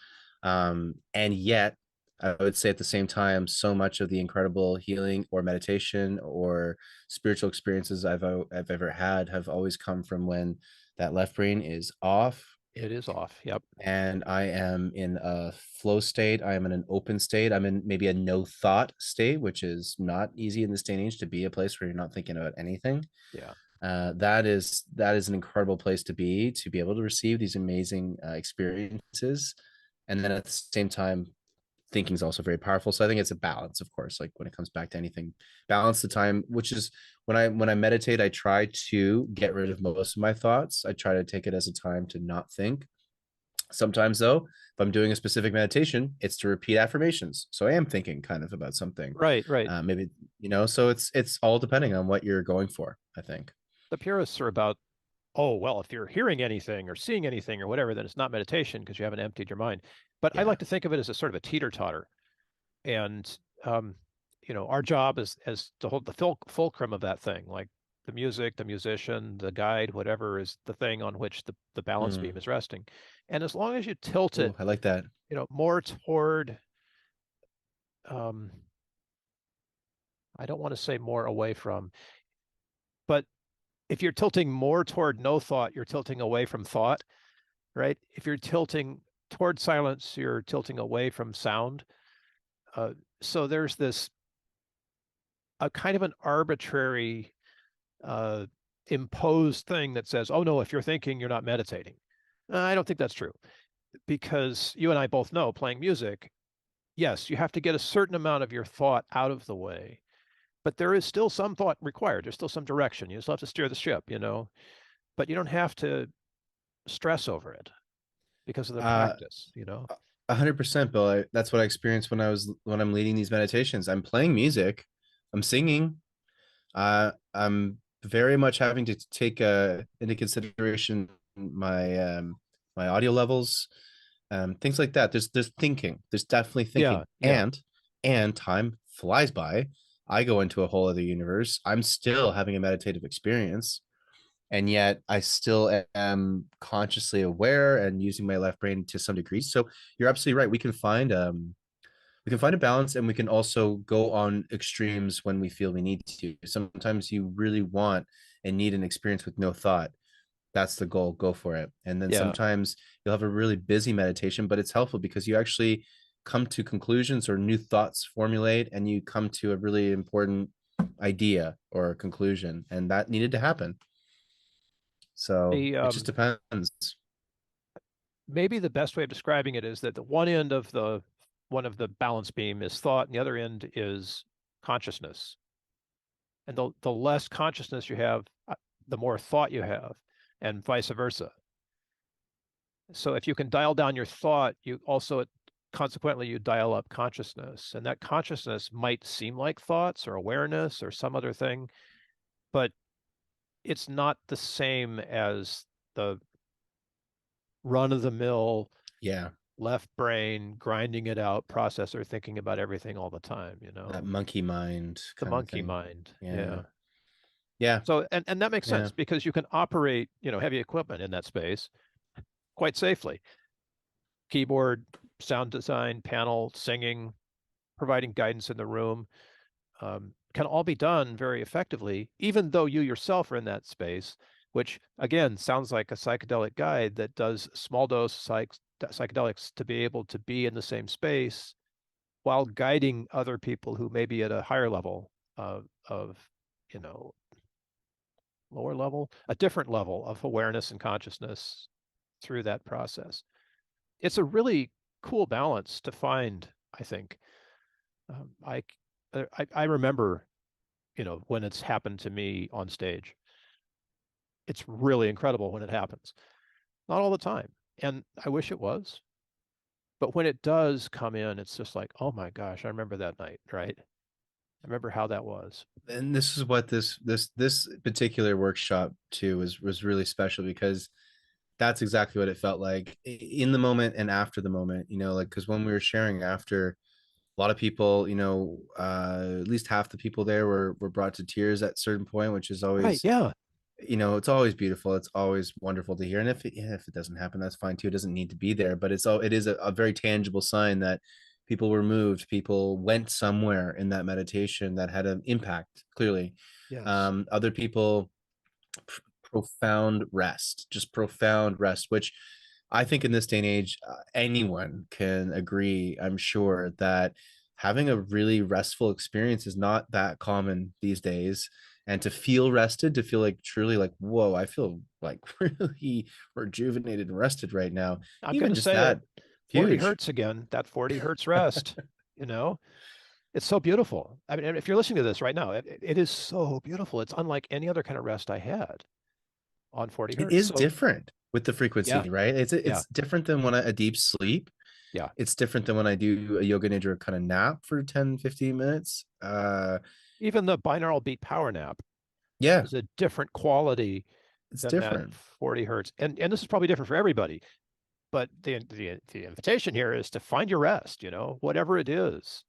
Speaker 2: And yet, I would say at the same time, so much of the incredible healing or meditation or spiritual experiences I've ever had have always come from when that left brain is off
Speaker 1: It is off. Yep.
Speaker 2: and I am in a flow state. I am in an open state. I'm in maybe a no thought state, which is not easy in this day and age to be a place where you're not thinking about anything.
Speaker 1: Yeah.
Speaker 2: That is an incredible place to be able to receive these amazing experiences, and then at the same time, thinking is also very powerful. So I think it's a balance, of course. Like when it comes back to anything, balance the time, which is when I meditate, I try to get rid of most of my thoughts. I try to take it as a time to not think. Sometimes, though, if I'm doing a specific meditation, it's to repeat affirmations. So I am thinking kind of about something.
Speaker 1: Right, right.
Speaker 2: Maybe so it's all depending on what you're going for, I think.
Speaker 1: The purists are about, oh, well, if you're hearing anything or seeing anything or whatever, then it's not meditation because you haven't emptied your mind. But I
Speaker 2: Yeah.
Speaker 1: like to think of it as a sort of a teeter-totter. And our job is as to hold the fulcrum of that thing, like the music, the musician, the guide, whatever is the thing on which the balance beam
Speaker 2: Mm.
Speaker 1: is resting. And as long as you tilt it,
Speaker 2: Ooh, I like that.
Speaker 1: more toward, um, I don't want to say more away from, but if you're tilting more toward no thought, you're tilting away from thought, right? If you're tilting toward silence, you're tilting away from sound. So there's this a kind of an arbitrary uh, imposed thing that says, oh no, if you're thinking, you're not meditating. I don't think that's true because you and I both know playing music, yes, you have to get a certain amount of your thought out of the way, but there is still some thought required. There's still some direction. You still have to steer the ship, but you don't have to stress over it because of the
Speaker 2: Uh,
Speaker 1: practice.
Speaker 2: 100%, Bill. That's what I experienced when I'm leading these meditations. I'm playing music, I'm singing. I'm very much having to take into consideration my audio levels, things like that. There's thinking. There's definitely
Speaker 1: Yeah,
Speaker 2: thinking,
Speaker 1: yeah,
Speaker 2: and time flies by. I go into a whole other universe. I'm still having a meditative experience, and yet I still am consciously aware and using my left brain to some degree. So you're absolutely right. We can find a balance, and we can also go on extremes when we feel we need to. Sometimes you really want and need an experience with no thought. That's the goal. Go for it. And then
Speaker 1: yeah,
Speaker 2: sometimes you'll have a really busy meditation, but it's helpful because you actually come to conclusions or new thoughts formulate, and you come to a really important idea or conclusion. And that needed to happen. So
Speaker 1: the
Speaker 2: it just depends.
Speaker 1: maybe the best way of describing it is that the one end of the balance beam is thought, and the other end is consciousness. And the less consciousness you have, the more thought you have, and vice versa. So if you can dial down your thought, you also consequently you dial up consciousness, and that consciousness might seem like thoughts or awareness or some other thing, but it's not the same as the run of the mill
Speaker 2: Yeah,
Speaker 1: left brain grinding it out processor thinking about everything all the time,
Speaker 2: that monkey mind
Speaker 1: the
Speaker 2: kind of
Speaker 1: monkey
Speaker 2: thing.
Speaker 1: mind.
Speaker 2: Yeah,
Speaker 1: Yeah.
Speaker 2: yeah,
Speaker 1: So, and that makes
Speaker 2: yeah.
Speaker 1: sense because you can operate, heavy equipment in that space quite safely. Keyboard, sound design, panel, singing, providing guidance in the room, can all be done very effectively, even though you yourself are in that space, which again sounds like a psychedelic guide that does small dose psychedelics to be able to be in the same space while guiding other people who may be at a higher level of you know, lower level, a different level of awareness and consciousness through that process. It's a really cool balance to find, I think. Um, I, I remember, when it's happened to me on stage. It's really incredible when it happens. Not all the time. And I wish it was. But when it does come in, it's just like, oh my gosh, I remember that night, right? I remember how that was.
Speaker 2: And this is what this particular workshop too was really special because that's exactly what it felt like in the moment and after the moment, like because when we were sharing after, a lot of people, at least half the people there were brought to tears at a certain point, which is
Speaker 1: Right.
Speaker 2: always,
Speaker 1: Yeah.
Speaker 2: it's always beautiful. It's always wonderful to hear. And if it doesn't happen, that's fine too. It doesn't need to be there, but it is a very tangible sign that people were moved. People went somewhere in that meditation that had an impact, clearly.
Speaker 1: Yes.
Speaker 2: Other people, profound rest, just profound rest, which I think in this day and age, anyone can agree, I'm sure, that having a really restful experience is not that common these days. And to feel rested, to feel like truly like, whoa, I feel like really rejuvenated and rested right now.
Speaker 1: I'm going
Speaker 2: Even
Speaker 1: to
Speaker 2: just
Speaker 1: say it,
Speaker 2: that,
Speaker 1: 40
Speaker 2: huge.
Speaker 1: hertz again, that 40 hertz rest, you know, it's so beautiful. I mean, if you're listening to this right now, it is so beautiful. It's unlike any other kind of rest I had on 40
Speaker 2: It
Speaker 1: hertz.
Speaker 2: is
Speaker 1: So,
Speaker 2: different with the
Speaker 1: yeah,
Speaker 2: frequency, right? It's
Speaker 1: yeah,
Speaker 2: it's different than when a deep sleep.
Speaker 1: yeah.
Speaker 2: It's different than when I do a yoga nidra kind of nap for 10, 15 minutes.
Speaker 1: Even the binaural beat power nap
Speaker 2: Yeah,
Speaker 1: is a different quality
Speaker 2: it's
Speaker 1: than that
Speaker 2: different.
Speaker 1: 40 hertz. And this is probably different for everybody. But the invitation here is to find your rest, whatever it is.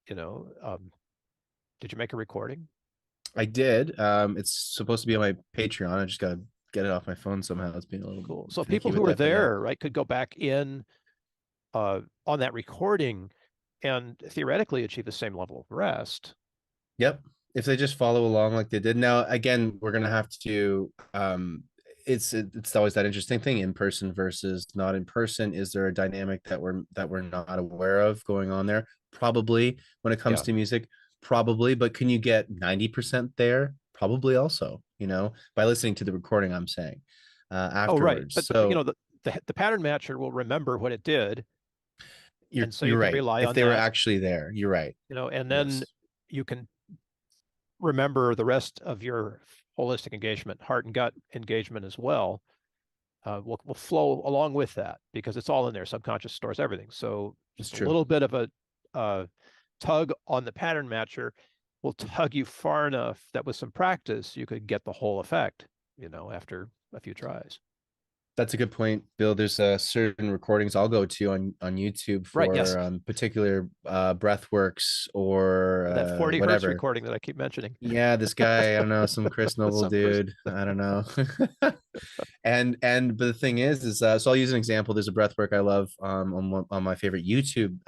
Speaker 1: You know, um, did you make a recording?
Speaker 2: I did. It's supposed to be on my Patreon. I just gotta get it off my phone somehow. It's being a little
Speaker 1: Cool. So
Speaker 2: finicky
Speaker 1: people who
Speaker 2: with
Speaker 1: are
Speaker 2: that, but yeah.
Speaker 1: there, right, could go back in on that recording and theoretically achieve the same level of rest.
Speaker 2: Yep. If they just follow along like they did. Now, again, we're gonna have to it's always that interesting thing, in person versus not in person. Is there a dynamic that we're not aware of going on there? Probably when it comes
Speaker 1: Yeah.
Speaker 2: to music, probably, but can you get 90% there? Probably also, by listening to the recording, I'm saying,
Speaker 1: Oh, right.
Speaker 2: afterwards.
Speaker 1: But
Speaker 2: So
Speaker 1: the pattern matcher will remember what it did,
Speaker 2: you're
Speaker 1: and so you
Speaker 2: you're
Speaker 1: can
Speaker 2: right.
Speaker 1: rely
Speaker 2: If
Speaker 1: on
Speaker 2: they were
Speaker 1: that,
Speaker 2: actually there, you're right.
Speaker 1: and then
Speaker 2: Yes,
Speaker 1: you can remember the rest of your holistic engagement, heart and gut engagement as well. Will flow along with that because it's all in there. Subconscious stores everything. So
Speaker 2: it's
Speaker 1: just a
Speaker 2: true.
Speaker 1: little bit of a tug on the pattern matcher will tug you far enough that with some practice you could get the whole effect, after a few tries.
Speaker 2: That's a good point, Bill. There's certain recordings I'll go to on YouTube
Speaker 1: Right.
Speaker 2: for
Speaker 1: Yes.
Speaker 2: particular breath works or
Speaker 1: That 40 hertz
Speaker 2: whatever.
Speaker 1: recording that I keep mentioning.
Speaker 2: Yeah, this guy, I don't know, some Chris Noble
Speaker 1: Some Chris.
Speaker 2: dude. I don't know. And but the thing is so I'll use an example. There's a breath work I love on my favorite YouTube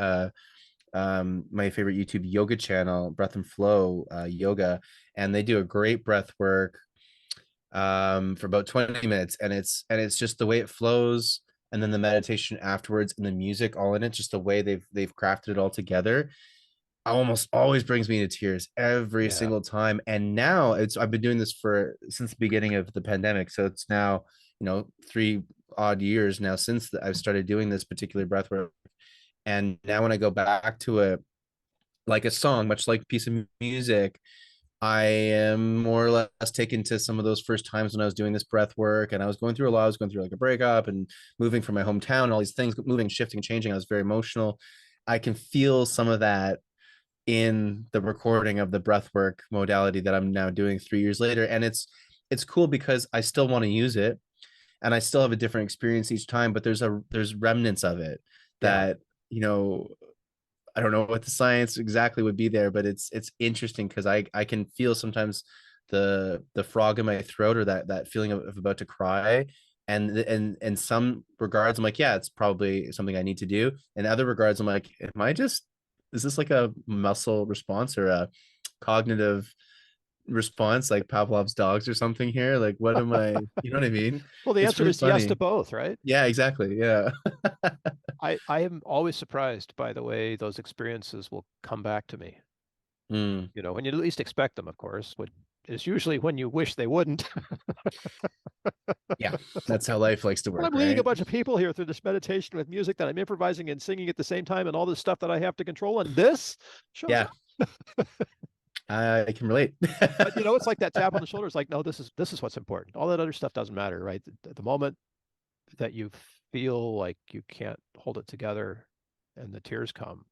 Speaker 2: yoga channel, Breath and Flow Yoga, and they do a great breath work for about 20 minutes, and it's just the way it flows, and then the meditation afterwards and the music all in it, just the way they've crafted it all together, almost always brings me to tears every
Speaker 1: Yeah.
Speaker 2: single time. And now I've been doing this for since the beginning of the pandemic, so it's now 3 odd years now since I've started doing this particular breath work. And now when I go back to it, like a song, much like a piece of music, I am more or less taken to some of those first times when I was doing this breath work, and I was going through a lot. I was going through like a breakup and moving from my hometown, and all these things, moving, shifting, changing. I was very emotional. I can feel some of that in the recording of the breath work modality that I'm now doing 3 years later. And it's cool because I still want to use it. and I still have a different experience each time, but there's remnants of it
Speaker 1: Yeah.
Speaker 2: that, you know, I don't know what the science exactly would be there, but it's interesting because I can feel sometimes the frog in my throat, or that feeling of about to cry. And in some regards, I'm like, yeah, it's probably something I need to do. In other regards, I'm like, am I just, is this like a muscle response or a cognitive response, like Pavlov's dogs or something here? Like, what am I, you know what I mean?
Speaker 1: Well, the
Speaker 2: It's
Speaker 1: answer
Speaker 2: really
Speaker 1: is yes to
Speaker 2: funny.
Speaker 1: both, right?
Speaker 2: Yeah, exactly. Yeah.
Speaker 1: I am always surprised by the way those experiences will come back to me.
Speaker 2: Mm,
Speaker 1: You know, when you least expect them, of course, which is usually when you wish they wouldn't.
Speaker 2: yeah.
Speaker 1: It's
Speaker 2: That's
Speaker 1: like,
Speaker 2: how life likes to
Speaker 1: well, I'm
Speaker 2: work,
Speaker 1: leading a
Speaker 2: right?
Speaker 1: bunch of people here through this meditation with music that I'm improvising and singing at the same time, and all this stuff that I have to control, and this shows
Speaker 2: Yeah,
Speaker 1: up.
Speaker 2: I can relate.
Speaker 1: But you know, it's like that tap on the shoulder. It's like, no, this is what's important. All that other stuff doesn't matter, right? The moment that you feel like you can't hold it together, and the tears come,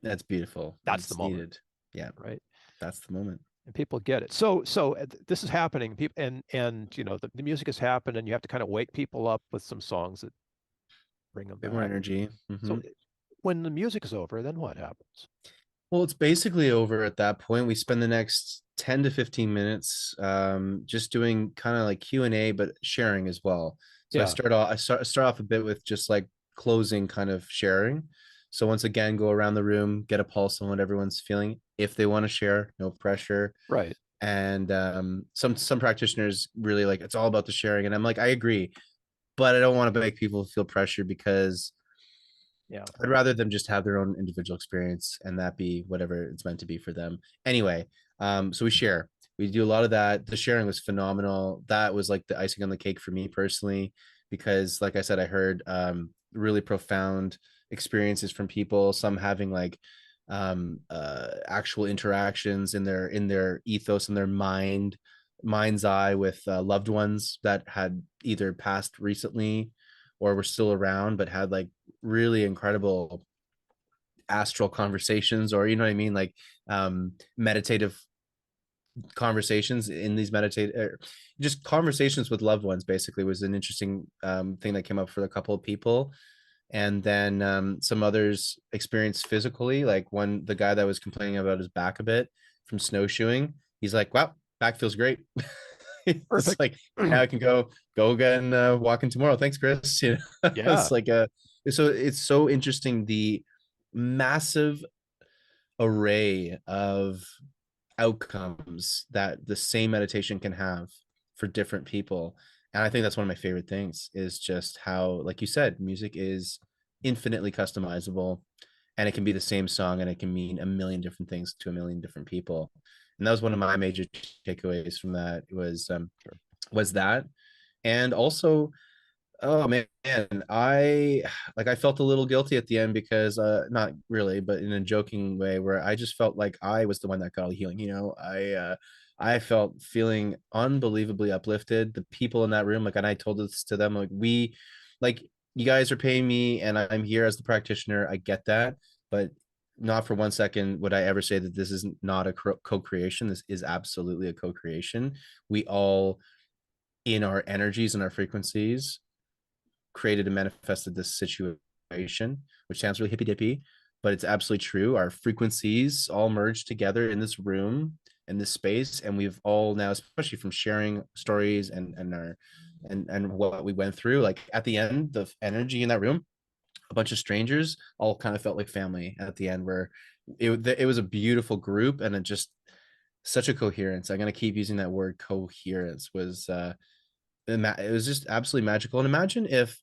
Speaker 2: That's beautiful.
Speaker 1: that's the
Speaker 2: It's
Speaker 1: moment,
Speaker 2: needed. Yeah,
Speaker 1: right?
Speaker 2: that's the moment.
Speaker 1: And people get it. So this is happening. People and you know the music has happened, and you have to kind of wake people up with some songs that bring them
Speaker 2: Bit more
Speaker 1: back.
Speaker 2: energy.
Speaker 1: So when the music is over, then what happens?
Speaker 2: Well, it's basically over at that point. We spend the next 10 to 15 minutes just doing kind of like Q&A, but sharing as well. So
Speaker 1: Yeah,
Speaker 2: I start off a bit with just like closing kind of sharing. So once again, go around the room, get a pulse on what everyone's feeling. If they want to share, no pressure.
Speaker 1: right.
Speaker 2: And some practitioners really like it's all about the sharing. And I'm like, I agree, but I don't want to make people feel pressure because
Speaker 1: Yeah,
Speaker 2: I'd rather them just have their own individual experience and that be whatever it's meant to be for them. Anyway, so we share. We do a lot of that. The sharing was phenomenal. That was like the icing on the cake for me personally, because like I said, I heard really profound experiences from people, some having like actual interactions in their ethos and their mind's eye with loved ones that had either passed recently or were still around but had like really incredible astral conversations, or you know what I mean, like meditative conversations in these meditate just conversations with loved ones basically was an interesting thing that came up for a couple of people. And then some others experienced physically, like one, the guy that was complaining about his back a bit from snowshoeing, he's like, wow, back feels great. It's
Speaker 1: perfect.
Speaker 2: like now I can go again walking tomorrow, thanks Chris. You know,
Speaker 1: Yeah,
Speaker 2: it's like a, so it's so interesting the massive array of outcomes that the same meditation can have for different people. And I think that's one of my favorite things is just how, like you said, music is infinitely customizable, and it can be the same song and it can mean a million different things to a million different people. And that was one of my major takeaways from that
Speaker 1: sure.
Speaker 2: was that. And also, oh man, I like I felt a little guilty at the end because not really, but in a joking way where I just felt like I was the one that got all the healing, you know. I felt feeling unbelievably uplifted. The people in that room, like, and I told this to them, like, we like you guys are paying me and I'm here as the practitioner. I get that, but not for one second would I ever say that this is not a co-creation. This is absolutely a co-creation. We all in our energies and our frequencies created and manifested this situation, which sounds really hippy dippy, but it's absolutely true. Our frequencies all merged together in this room, in this space, and we've all now, especially from sharing stories and our and what we went through. Like at the end, the energy in that room, a bunch of strangers, all kind of felt like family at the end. Where it was a beautiful group, and it just such a coherence. I'm gonna keep using that word coherence. It was just absolutely magical. And imagine if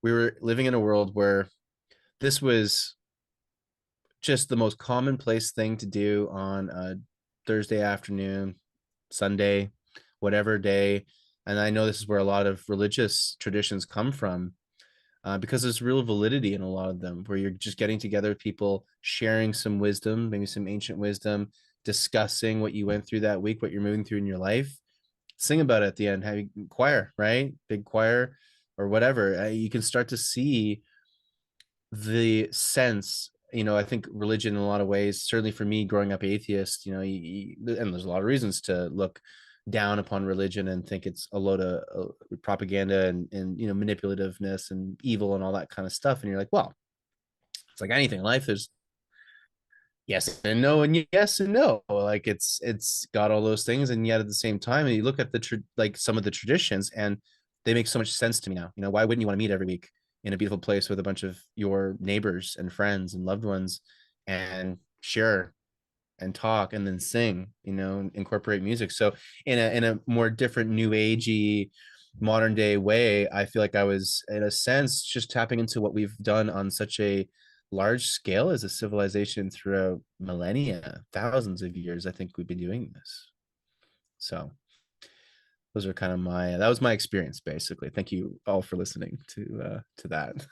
Speaker 2: we were living in a world where this was just the most commonplace thing to do on a Thursday afternoon, Sunday, whatever day. And I know this is where a lot of religious traditions come from, because there's real validity in a lot of them, where you're just getting together with people, sharing some wisdom, maybe some ancient wisdom, discussing what you went through that week, what you're moving through in your life, sing about it at the end, having choir, right? Big choir or whatever. You can start to see the sense, you know. I think religion in a lot of ways, certainly for me growing up atheist, you know, and there's a lot of reasons to look down upon religion and think it's a load of propaganda and manipulativeness and evil and all that kind of stuff. And you're like, well, it's like anything in life. There's yes and no and yes and no. Like it's got all those things, and yet at the same time, and you look at like some of the traditions, and they make so much sense to me now. Why wouldn't you want to meet every week in a beautiful place with a bunch of your neighbors and friends and loved ones and share and talk and then sing, incorporate music. So in a more different new agey modern day way, I feel like I was in a sense just tapping into what we've done on such a large scale as a civilization throughout millennia, thousands of years. I think we've been doing this. So those are kind of that was my experience basically. Thank you all for listening to that.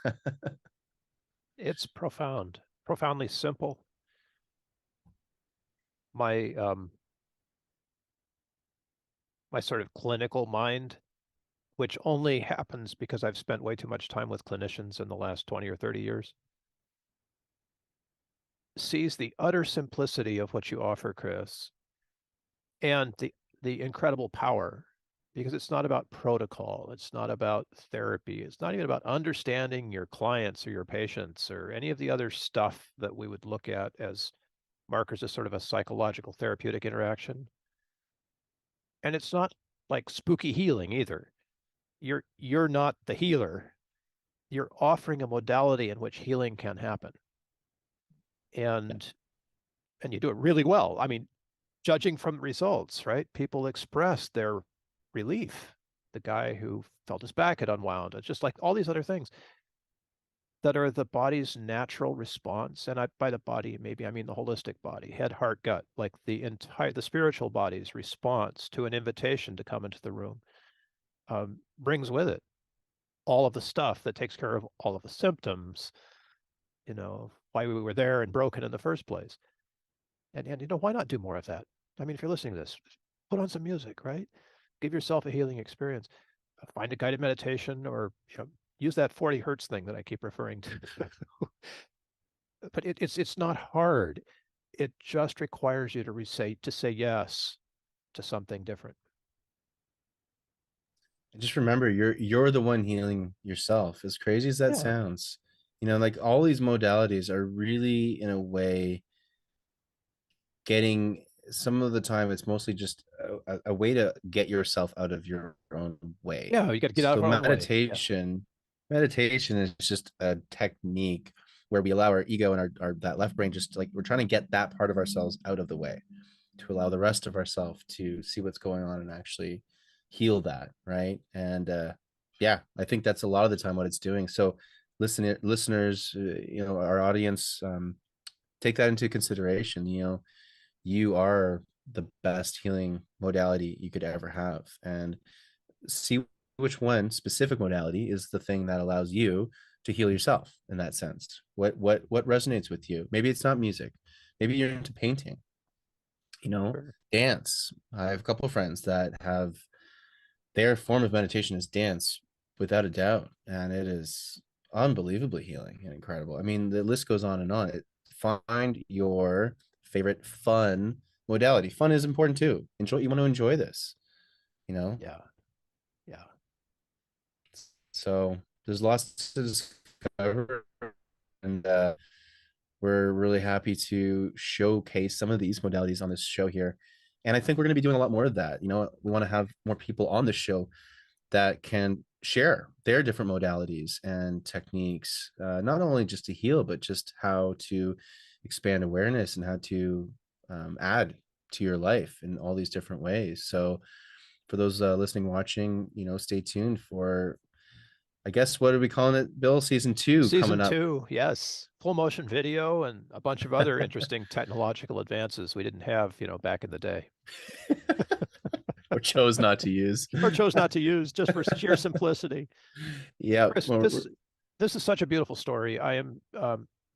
Speaker 1: It's profound, profoundly simple. My my sort of clinical mind, which only happens because I've spent way too much time with clinicians in the last 20 or 30 years, sees the utter simplicity of what you offer, Chris, and the incredible power, because it's not about protocol, it's not about therapy, it's not even about understanding your clients or your patients or any of the other stuff that we would look at as markers of sort of a psychological therapeutic interaction. And it's not like spooky healing either. You're not the healer. You're offering a modality in which healing can happen. And you do it really well. I mean, judging from results, right? People express their relief. The guy who felt his back had unwound. It's just like all these other things that are the body's natural response. And by the body, maybe I mean the holistic body, head, heart, gut, like the spiritual body's response to an invitation to come into the room, brings with it all of the stuff that takes care of all of the symptoms, why we were there and broken in the first place. And why not do more of that? I mean, if you're listening to this, put on some music, right? Give yourself a healing experience. Find a guided meditation, or use that 40 hertz thing that I keep referring to. But it's not hard. It just requires you to say yes to something different.
Speaker 2: Just remember, you're the one healing yourself, as crazy as that
Speaker 1: Yeah.
Speaker 2: sounds. Like all these modalities are really in a way getting, some of the time it's mostly just a way to get yourself out of your own way.
Speaker 1: Yeah, you got to get out
Speaker 2: So
Speaker 1: of our own way. Yeah.
Speaker 2: meditation is just a technique where we allow our ego and our that left brain, just like we're trying to get that part of ourselves out of the way to allow the rest of ourselves to see what's going on and actually heal that, right? And yeah, I think that's a lot of the time what it's doing. So listeners, our audience, take that into consideration. You are the best healing modality you could ever have, and see which one specific modality is the thing that allows you to heal yourself in that sense. What resonates with you? Maybe it's not music, maybe you're into painting,
Speaker 1: Sure.
Speaker 2: dance. I have a couple of friends that have their form of meditation is dance, without a doubt, and it is unbelievably healing and incredible. I mean, the list goes on and on. Find your favorite fun modality. Fun is important too. You want to enjoy this, you know
Speaker 1: Yeah. Yeah.
Speaker 2: so there's lots to discover, and we're really happy to showcase some of these modalities on this show here. And I think we're going to be doing a lot more of that. We want to have more people on the show that can share their different modalities and techniques, not only just to heal, but just how to expand awareness and how to add to your life in all these different ways. So for those listening, watching, stay tuned for, I guess, what are we calling it, Bill? Season 2
Speaker 1: Season
Speaker 2: coming up.
Speaker 1: 2, yes. Full motion video and a bunch of other interesting technological advances we didn't have, back in the day.
Speaker 2: Or chose not to use.
Speaker 1: Or chose not to use just for sheer simplicity.
Speaker 2: Yeah.
Speaker 1: Chris,
Speaker 2: Well,
Speaker 1: this is such a beautiful story. I am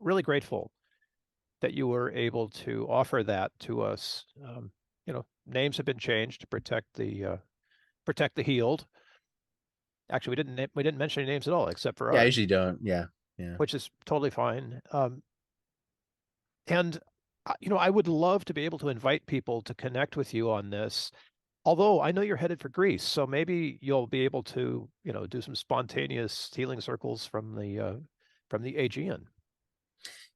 Speaker 1: really grateful that you were able to offer that to us. Names have been changed to protect the healed. Actually, we didn't mention any names at all except for
Speaker 2: yeah, I
Speaker 1: ours,
Speaker 2: usually don't. Yeah. Yeah.
Speaker 1: which is totally fine. And I would love to be able to invite people to connect with you on this. Although I know you're headed for Greece, so maybe you'll be able to, do some spontaneous healing circles from the Aegean.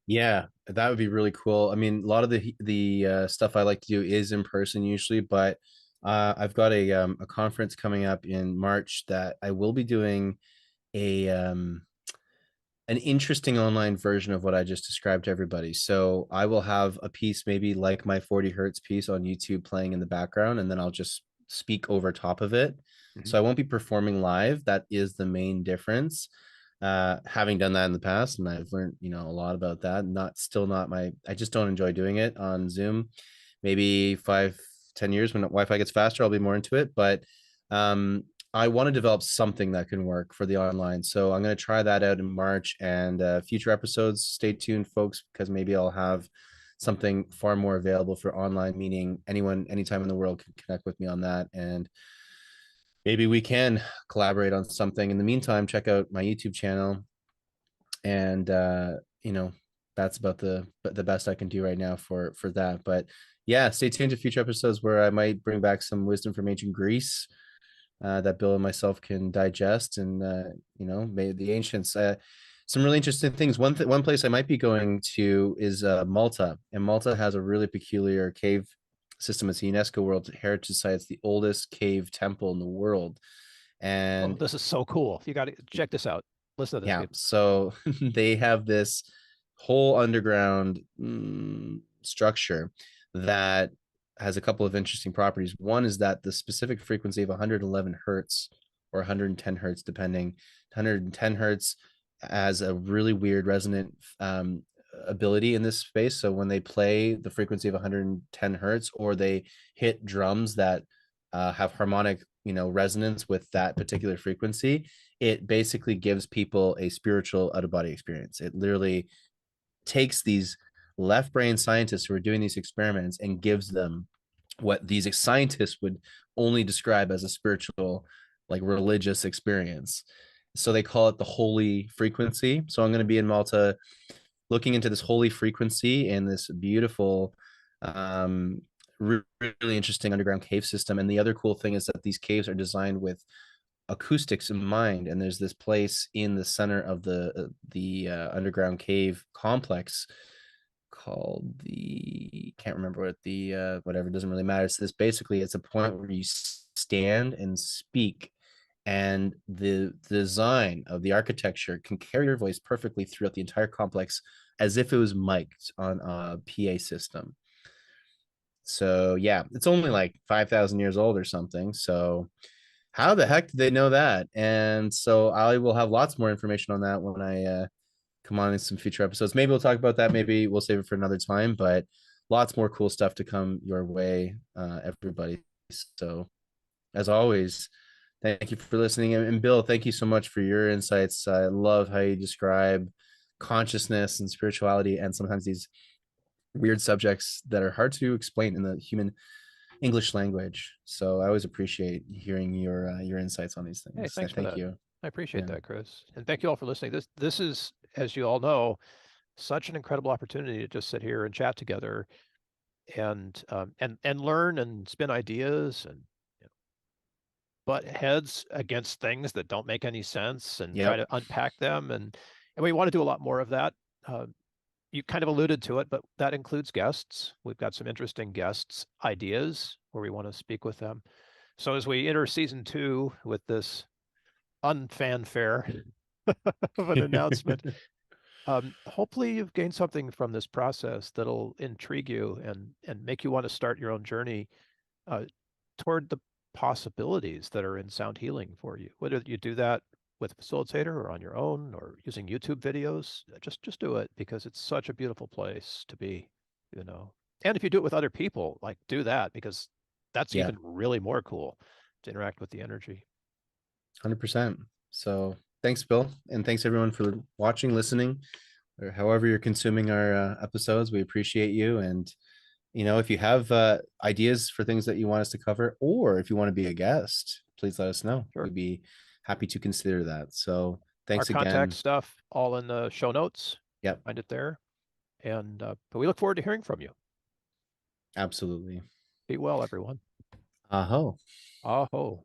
Speaker 2: Yeah, that would be really cool. I mean, a lot of the stuff I like to do is in person usually, but I've got a conference coming up in March that I will be doing a an interesting online version of what I just described to everybody. So I will have a piece maybe like my 40 hertz piece on YouTube playing in the background, and then I'll just speak over top of it.
Speaker 1: Mhm.
Speaker 2: So I won't be performing live. That is the main difference. Having done that in the past, and I've learned, a lot about that. Not my, I just don't enjoy doing it on Zoom. Maybe 5, 10 years when Wi-Fi gets faster, I'll be more into it. But um, I want to develop something that can work for the online. So I'm going to try that out in March, and future episodes, stay tuned, folks, because maybe I'll have something far more available for online, meaning anyone, anytime in the world can connect with me on that. And maybe we can collaborate on something. In the meantime, check out my YouTube channel. And, that's about the best I can do right now for that. But yeah, stay tuned to future episodes where I might bring back some wisdom from ancient Greece that Bill and myself can digest, and maybe the ancients. Some really interesting things. One place I might be going to is Malta, and Malta has a really peculiar cave system. It's a UNESCO World Heritage Site. It's the oldest cave temple in the world,
Speaker 1: Oh,
Speaker 2: and
Speaker 1: this is so cool. You got to check this out. Listen to this,
Speaker 2: yeah,
Speaker 1: people.
Speaker 2: so they have this whole underground structure that has a couple of interesting properties. One is that the specific frequency of 111 hertz or 110 hertz, depending, 110 hertz has a really weird resonant ability in this space. So when they play the frequency of 110 hertz, or they hit drums that have harmonic, resonance with that particular frequency, it basically gives people a spiritual out of body experience. It literally takes these left brain scientists who are doing these experiments and gives them what these scientists would only describe as a spiritual, like religious experience. So they call it the holy frequency. So I'm going to be in Malta looking into this holy frequency and this beautiful, really interesting underground cave system. And the other cool thing is that these caves are designed with acoustics in mind, and there's this place in the center of the underground cave complex called the, can't remember what the whatever, doesn't really matter. So this basically, it's a point where you stand and speak, and the design of the architecture can carry your voice perfectly throughout the entire complex as if it was mic'd on a PA system. So yeah, it's only like 5,000 years old or something. So how the heck did they know that? And so I will have lots more information on that when I come on in some future episodes. Maybe we'll talk about that. Maybe we'll save it for another time, but lots more cool stuff to come your way, everybody. So as always, thank you for listening. And Bill, thank you so much for your insights. I love how you describe consciousness and spirituality, and sometimes these weird subjects that are hard to explain in the human English language. So I always appreciate hearing your insights on these
Speaker 1: Hey,
Speaker 2: things.
Speaker 1: thanks for
Speaker 2: Thank
Speaker 1: that.
Speaker 2: you.
Speaker 1: I appreciate
Speaker 2: Yeah,
Speaker 1: that, Chris. And thank you all for listening. This is, as you all know, such an incredible opportunity to just sit here and chat together and learn and spin ideas and you know, butt heads against things that don't make any sense and try
Speaker 2: yep,
Speaker 1: to unpack them. And we want to do a lot more of that. Uh, you kind of alluded to it, but that includes guests. We've got some interesting guests ideas where we want to speak with them. So as we enter season 2 with this unfanfare of an announcement, hopefully you've gained something from this process that'll intrigue you and make you want to start your own journey uh, toward the possibilities that are in sound healing for you. Whether you do that with a facilitator or on your own or using YouTube videos, just do it because it's such a beautiful place to be, you know. And if you do it with other people, like do that because that's
Speaker 2: yeah,
Speaker 1: even really more cool to interact with the energy.
Speaker 2: 100%. So thanks, Bill, and thanks everyone for watching, listening, or however you're consuming our episodes. We appreciate you, and if you have ideas for things that you want us to cover, or if you want to be a guest, please let us know.
Speaker 1: Sure.
Speaker 2: We'd be happy to consider that. So
Speaker 1: Our
Speaker 2: thanks
Speaker 1: contact
Speaker 2: again.
Speaker 1: stuff all in the show notes.
Speaker 2: Yep,
Speaker 1: Find it there. And but we look forward to hearing from you.
Speaker 2: absolutely.
Speaker 1: Be well, everyone.
Speaker 2: Aho.
Speaker 1: Aho.